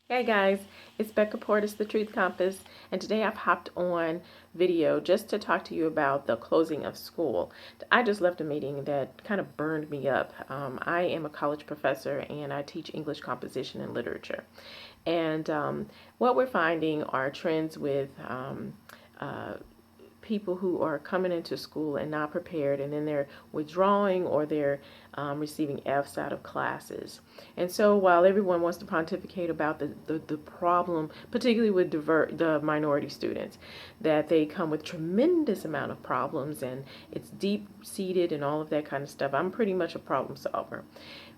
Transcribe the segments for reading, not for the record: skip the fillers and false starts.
Hey guys, it's Becca Portis, the Truth Compass, and today I've hopped on video just to talk to you about the closing of school. I just left a meeting that kind of burned me up. I am a college professor and I teach English composition and literature. And what we're finding are trends with uh, people who are coming into school and not prepared, and then they're withdrawing or they're receiving F's out of classes. And so while everyone wants to pontificate about the problem, particularly with the minority students, that they come with tremendous amount of problems and it's deep seated and all of that kind of stuff, I'm pretty much a problem solver.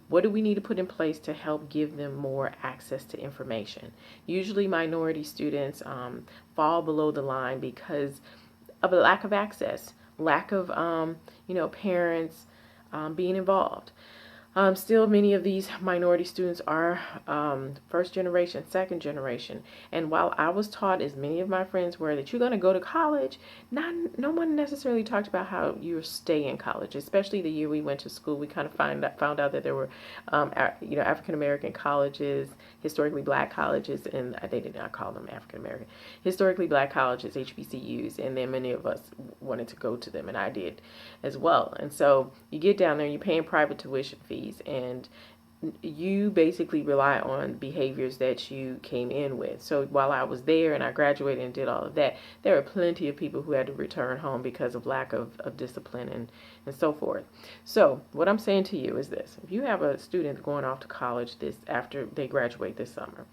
What do we need to put in place to help give them more access to information? Usually minority students fall below the line because of a lack of access, lack of, parents being involved. Still, many of these minority students are first generation, second generation. And while I was taught, as many of my friends were, that you're going to go to college, no one necessarily talked about how you stay in college. Especially the year we went to school, we kind of found out that there were, African American colleges, historically black colleges, and they did not call them African American, historically black colleges, HBCUs, and then many of us wanted to go to them, and I did as well. And so you get down there, you're paying private tuition fees, and you basically rely on behaviors that you came in with. So while I was there and I graduated and did all of that, there are plenty of people who had to return home because of lack of discipline and so forth. So what I'm saying to you is this: if you have a student going off to college this after they graduate this summer,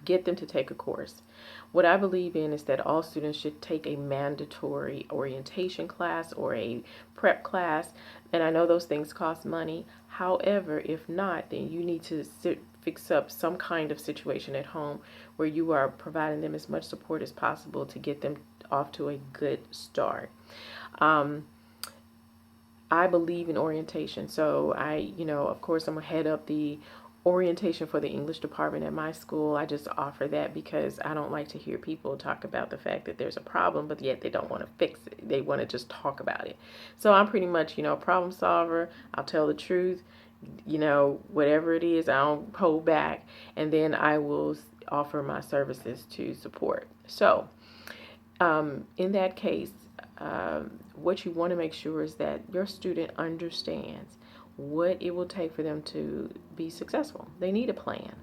get them to take a course. What I believe in is that all students should take a mandatory orientation class or a prep class, and I know those things cost money. However, if not, then you need to fix up some kind of situation at home where you are providing them as much support as possible to get them off to a good start. I believe in orientation. So of course, I'm going to head up the orientation for the English department at my school. I just offer that because I don't like to hear people talk about the fact that there's a problem, but yet they don't want to fix it. They want to just talk about it. So I'm pretty much, a problem solver. I'll tell the truth, whatever it is, I don't hold back. And then I will offer my services to support. So in that case, what you want to make sure is that your student understands what it will take for them to be successful. They need a plan.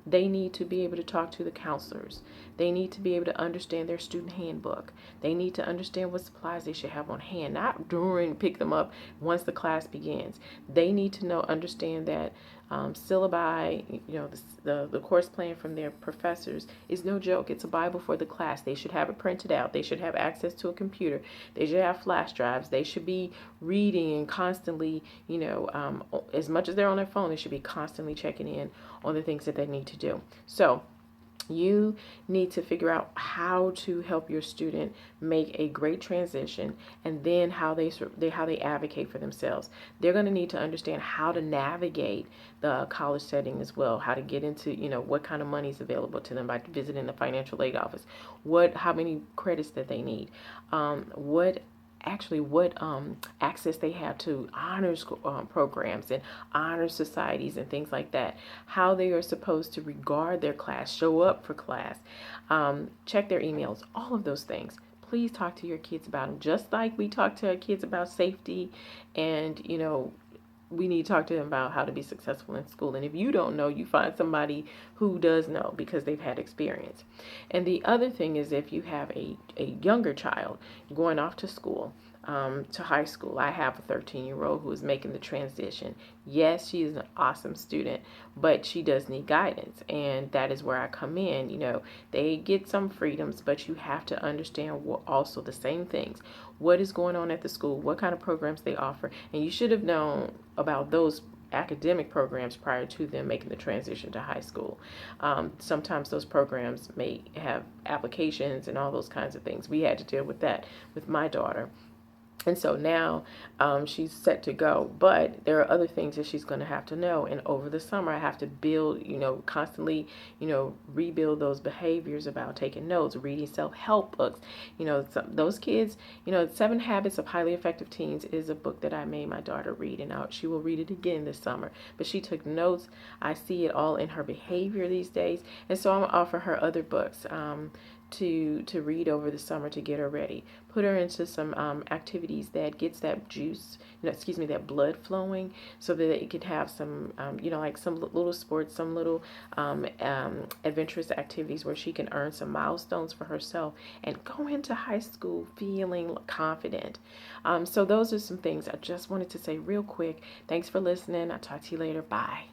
They need to be able to talk to the counselors. They need to be able to understand their student handbook. They need to understand what supplies they should have on hand, not during, pick them up once the class begins. They need to understand that syllabi, the course plan from their professors is no joke. It's a Bible for the class. They should have it printed out. They should have access to a computer. They should have flash drives. They should be reading and constantly, as much as they're on their phone, they should be constantly checking in on the things that they need to do. So you need to figure out how to help your student make a great transition, and then how they advocate for themselves. They're going to need to understand how to navigate the college setting as well, how to get into, what kind of money is available to them by visiting the financial aid office, how many credits that they need, what access they have to honors programs and honor societies and things like that, how they are supposed to regard their class, show up for class, check their emails, all of those things. Please talk to your kids about them, just like we talk to our kids about safety, and we need to talk to them about how to be successful in school. And if you don't know, you find somebody who does know because they've had experience. And the other thing is, if you have a younger child going off to school, to high school. I have a 13-year-old who is making the transition. Yes, she is an awesome student, but she does need guidance, and that is where I come in. They get some freedoms, but you have to understand also the same things. What is going on at the school? What kind of programs they offer? And you should have known about those academic programs prior to them making the transition to high school. Sometimes those programs may have applications and all those kinds of things. We had to deal with that with my daughter. And so now she's set to go. But there are other things that she's going to have to know. And over the summer, I have to build, constantly, rebuild those behaviors about taking notes, reading self-help books. Those kids, 7 Habits of Highly Effective Teens is a book that I made my daughter read. And she will read it again this summer. But she took notes. I see it all in her behavior these days. And so I'm going to offer her other books. To read over the summer to get her ready. Put her into some activities that gets that juice, that blood flowing, so that it could have some, like some little sports, some little adventurous activities where she can earn some milestones for herself and go into high school feeling confident. So those are some things I just wanted to say real quick. Thanks for listening. I'll talk to you later. Bye.